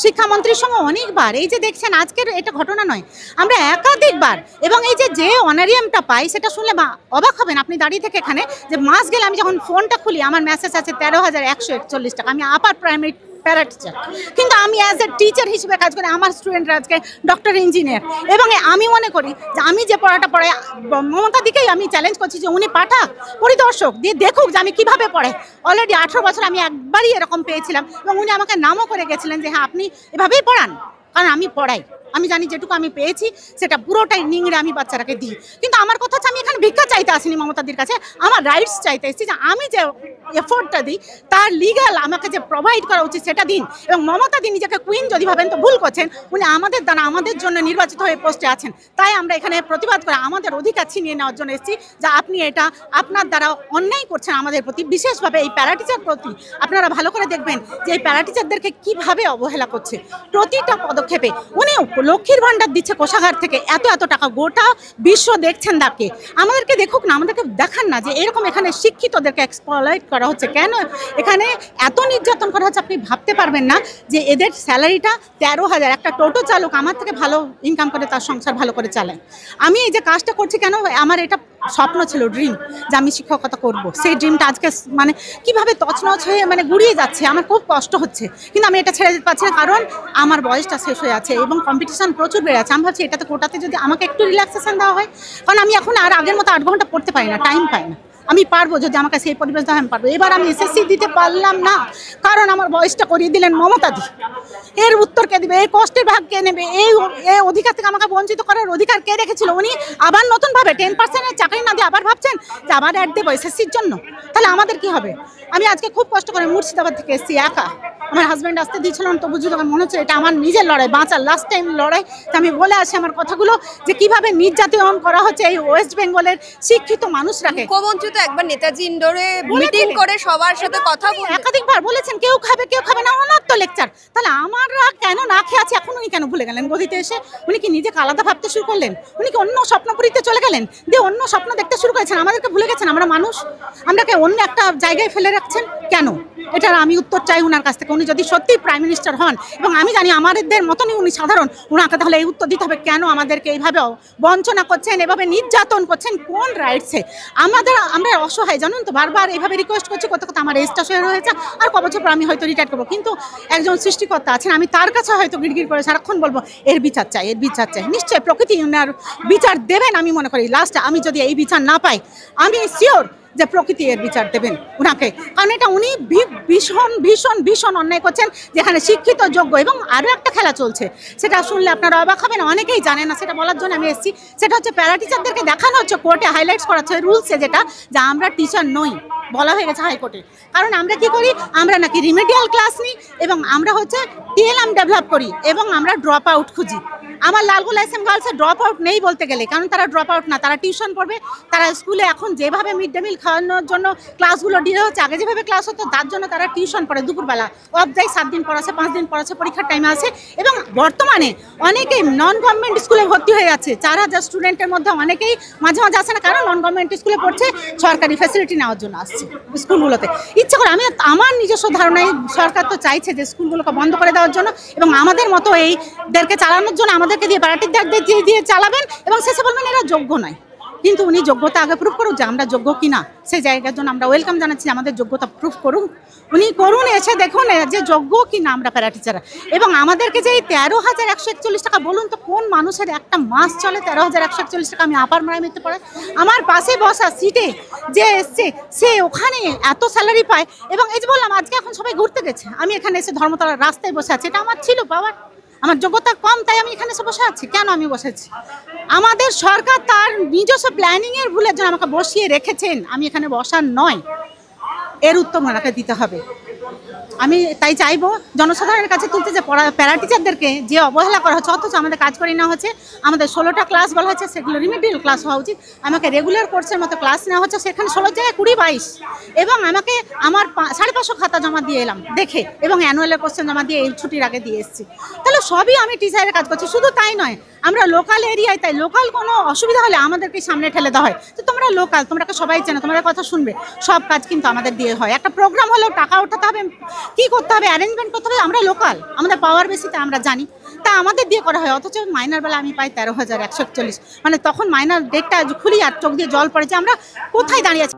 শিক্ষামন্ত্রীর সঙ্গে অনেকবার, এই যে দেখছেন আজকের এটা ঘটনা নয়, আমরা একাধিকবার, এবং এই যে অনারিয়ামটা পাই সেটা শুনলে অবাক হবেন আপনি দাঁড়িয়ে থেকে এখানে, যে মাস গেলে আমি যখন ফোনটা খুলি আমার মেসেজ আছে 13,141 টাকা। আমি আপার প্রাইমারি প্যারা টিচার, কিন্তু আমি অ্যাজ এ টিচার হিসেবে কাজ করি। আমার স্টুডেন্টরা আজকে ডক্টর, ইঞ্জিনিয়ার, এবং আমি মনে করি যে আমি যে পড়াটা পড়াই, মমতা দিকেই আমি চ্যালেঞ্জ করছি যে উনি পাঠাক পরিদর্শক দিয়ে দেখুক যে আমি কিভাবে পড়াই। অলরেডি 18 বছর আমি একবারই এরকম পেয়েছিলাম, এবং উনি আমাকে নামও করে গেছিলেন যে হ্যাঁ আপনি এভাবেই পড়ান, কারণ আমি পড়াই, আমি জানি যেটুকু আমি পেয়েছি সেটা পুরোটাই নিংড়ে আমি বাচ্চারাকে দিই। কিন্তু আমার কথা হচ্ছে আমি এখানে ভিক্ষা চাইতে আসিনি মমতাদির কাছে, আমার রাইটস চাইতে এসেছি যে আমি যে এফোর্টটা দিই তার লিগাল আমাকে যে প্রোভাইড করা উচিত সেটা দিন। এবং মমতাদি নিজেকে কুইন যদি ভাবেন তো ভুল করছেন, উনি আমাদের দ্বারা আমাদের জন্য নির্বাচিত হয়ে পোস্টে আছেন, তাই আমরা এখানে প্রতিবাদ করে আমাদের অধিকার ছিনিয়ে নেওয়ার জন্য এসেছি যে আপনি এটা আপনার দ্বারা অন্যায় করছেন আমাদের প্রতি, বিশেষভাবে এই প্যারা টিচার প্রতি। আপনারা ভালো করে দেখবেন যে এই প্যারা টিচারদেরকে কীভাবে অবহেলা করছে প্রতিটা পদক্ষেপে। উনি লক্ষ্মীর ভাণ্ডার দিচ্ছে কোষাগার থেকে এত টাকা, গোটা বিশ্ব দেখছেন তাকে, আমাদেরকে দেখুক না, আমাদেরকে দেখান না যে এরকম এখানে শিক্ষিতদেরকে এক্সপ্লয়েট করা হচ্ছে, কেন এখানে এত নির্যাতন করা হচ্ছে। আপনি ভাবতে পারবেন না যে এদের স্যালারিটা 13,000, একটা টোটো চালক আমার থেকে ভালো ইনকাম করে, তার সংসার ভালো করে চালায়। আমি এই যে কাজটা করছি কেন, আমার এটা স্বপ্ন ছিল, ড্রিম, যে আমি শিক্ষকতা করব। সেই ড্রিমটা আজকে মানে কিভাবে তছনছ হয়ে মানে গুড়িয়ে যাচ্ছে, আমার খুব কষ্ট হচ্ছে, কিন্তু আমি এটা ছেড়ে দিতে পারছি না, কারণ আমার বয়সটা শেষ হয়ে আছে এবং কম্পিটিশন প্রচুর বেড়ে আছে। আমি ভাবছি এটাতে কোটাতে যদি আমাকে একটু রিল্যাক্সেশন দেওয়া হয়, কারণ আমি এখন আর আগের মতো 8 ঘন্টা পড়তে পারি না, টাইম পাই না। আমি পারবো যদি আমাকে সেই পরিবেশ দেওয়া, আমি পারবো। এবার আমি এসএসসি দিতে পারলাম না, কারণ আমার বয়সটা করিয়ে দিলেন মমতাদি। এর উত্তর কে দেবে, এই কষ্টের ভাগ কে নেবে, এই অধিকার থেকে আমাকে বঞ্চিত করার অধিকার কে রেখেছিল? উনি আবার নতুনভাবে 10%-এর চাকরি না দিয়ে আবার ভাবছেন যে আবার অ্যাড দেবো এসএসসির জন্য, তাহলে আমাদের কি হবে? আমি আজকে খুব কষ্ট করে মুর্শিদাবাদ থেকে এসেছি একা, আমার হাজব্যান্ড আসতে দিয়েছিল না, তো বুঝি তখন মনে হচ্ছে এটা আমার নিজের লড়াই, বাঁচার লাস্ট টাইম লড়াই। তো আমি বলে আসি আমার কথাগুলো, যে কিভাবে নির্যাতন করা হচ্ছে এই ওয়েস্ট বেঙ্গলের শিক্ষিত মানুষরাকে। মুখ্যমন্ত্রী তো একবার নেতাজি ইন্ডোরে মিটিং করে সবার সাথে কথা বলে একাধিকবার বলেছেন কেউ খাবে না, ওনার তো লেকচার। তাহলে আমরা কেন না খেয়ে আছি এখন উনি কেন ভুলে গেলেন? গদিতে এসে উনি কি নিজেকে আলাদা ভাবতে শুরু করলেন? উনি কি অন্য স্বপ্নপুরীতে চলে গেলেন, দিয়ে অন্য স্বপ্ন দেখতে শুরু করেছেন? আমাদেরকে ভুলে গেছেন আমরা মানুষ, আমরাকে অন্য একটা জায়গায় ফেলে রাখছেন কেন? এটার আমি উত্তর চাই ওনার কাছ থেকে। উনি যদি সত্যি প্রাইম মিনিস্টার হন, এবং আমি জানি আমাদের মতনই উনি সাধারণ, ওনাকে তাহলে এই উত্তর দিতে হবে কেন আমাদেরকে এইভাবে বঞ্চনা করছেন, এভাবে নির্যাতন করছেন, কোন রাইটসে? আমরা অসহায় জানুন তো, বারবার এইভাবে রিকোয়েস্ট করছি, কত আমার এজটা শেয়ার হয়েছে, আর ক বছর পর আমি হয়তো রিটায়ার করবো, কিন্তু একজন সৃষ্টিকর্তা আছেন, আমি তার কাছে হয়তো গিড়গিড় করে সারাক্ষণ বলবো এর বিচার চাই, এর বিচার চাই। নিশ্চয়ই প্রকৃতি ওনার বিচার দেবেন, আমি মনে করি লাস্টে আমি যদি এই বিচার না পাই, আমি শিওর যে প্রকৃতি এর বিচার দেবেন ওনাকে, কারণ এটা উনি ভীষণ ভীষণ ভীষণ অন্যায় করছেন, যেখানে শিক্ষিত যোগ্য। এবং আরও একটা খেলা চলছে, সেটা শুনলে আপনারা অবাক হবেন, অনেকেই জানেন না, সেটা বলার জন্য আমি এসেছি। সেটা হচ্ছে প্যারা টিচারদেরকে দেখানো হচ্ছে কোর্টে, হাইলাইটস করা হচ্ছে রুলসে, যেটা যে আমরা টিচার নই, বলা হয়ে গেছে হাইকোর্টে। কারণ আমরা কি করি, আমরা নাকি রিমেডিয়াল ক্লাস নিই, এবং আমরা হচ্ছে টিএলএম ডেভেলপ করি, এবং আমরা ড্রপ আউট খুঁজি। আমার লালগোলা এসএম গার্লসে ড্রপ আউট নেই বলতে গেলে, কারণ তারা ড্রপ আউট না, তারা টিউশন পড়বে। তারা স্কুলে এখন যেভাবে মিড ডে মিল খাওয়ানোর জন্য ক্লাসগুলো ডিলে হচ্ছে, আগে যেভাবে ক্লাস হতো তার জন্য তারা টিউশন পড়ে দুপুরবেলা, অফ যায় 7 দিন পড়াচ্ছে, 5 দিন পড়াচ্ছে, পরীক্ষার টাইমে আছে। এবং বর্তমানে অনেকেই নন গভর্নমেন্ট স্কুলে ভর্তি হয়ে যাচ্ছে, 4000 স্টুডেন্টের মধ্যে অনেকেই মাঝে মাঝে আসে না, কারণ নন গভর্নমেন্ট স্কুলে পড়ছে, সরকারি ফ্যাসিলিটি নেওয়ার জন্য আসছে স্কুলগুলোতে ইচ্ছে করে। আমার নিজস্ব ধারণায় সরকার তো চাইছে যে স্কুলগুলোকে বন্ধ করে দেওয়ার জন্য, এবং আমাদের মতো এইদেরকে চালানোর জন্য আমাদেরকে দিয়ে প্যারাটিচারদের দিয়ে চালাবেন, এবং শেষে বলবেন এরা যোগ্য নয়। কিন্তু উনি যোগ্যতা আগে প্রুফ করুক যে আমরা যোগ্য কিনা, সেই জায়গার জন্য আমরা ওয়েলকাম জানাচ্ছি, আমাদের যোগ্যতা প্রুফ করুন, উনি করুন, এসে দেখুন যে যোগ্য কিনা আমরা প্যারা টিচাররা। এবং আমাদেরকে যে এই 13,141 টাকা, বলুন তো কোন মানুষের একটা মাস চলে 13,141 টাকা? আমি আপার প্রাইমারিতে পড়াই, আমার পাশে বসা সিটে যে এসছে সে ওখানে এত স্যালারি পায়। এবং এই যে বললাম আজকে এখন সবাই ঘুরতে গেছে, আমি এখানে এসে ধর্মতলার রাস্তায় বসে আছি, এটা আমার ছিল পাওয়ার, আমার যোগ্যতা কম তাই আমি এখানে এসে বসে আছি। কেন আমি বসেছি? আমাদের সরকার তার নিজস্ব প্ল্যানিংয়ের ভুলের জন্য আমাকে বসিয়ে রেখেছেন, আমি এখানে বসার নয়, এর উত্তর ওনাকে দিতে হবে। আমি তাই চাইবো জনসাধারণের কাছে তুলতে, যে প্যারা টিচারদেরকে যে অবহেলা করা হচ্ছে, অথচ আমাদের কাজ করে নেওয়া হচ্ছে। আমাদের 16টা ক্লাস বলা হচ্ছে, সেগুলো রিমিডিয়াল ক্লাস হওয়া উচিত। আমাকে রেগুলার কোর্সের মতো ক্লাস নেওয়া হচ্ছে, সেখানে 16 জায়গায় 20-22, এবং আমাকে আমার 550 খাতা জমা দিয়ে এলাম দেখে, এবং অ্যানুয়ালের কোশ্চেন জমা দিয়ে এই ছুটির আগে দিয়ে এসেছি। তাহলে সবই আমি টিচারের কাজ করছি। শুধু তাই নয়, আমরা লোকাল এরিয়ায়, তাই লোকাল কোনো অসুবিধা হলে আমাদেরকে সামনে ঠেলে দেওয়া হয়, তো তোমরা লোকাল, তোমরা সবাই চেনো, তোমাদের কথা শুনবে, সব কাজ কিন্তু আমাদের দিয়ে হয়। একটা প্রোগ্রাম হলেও টাকা ওঠাতে হবে, কি করতে হবে, অ্যারেঞ্জমেন্ট করতে হবে। আমরা লোকাল, আমাদের পাওয়ার বেশি, তা আমরা জানি, তা আমাদের দিয়ে করা হয়। অথচ মাইনার বেলা আমি পাই 13,141, মানে তখন মাইনার ডেটটা খুলি আর চোখ দিয়ে জল পড়ে যে আমরা কোথায় দাঁড়িয়ে আছি।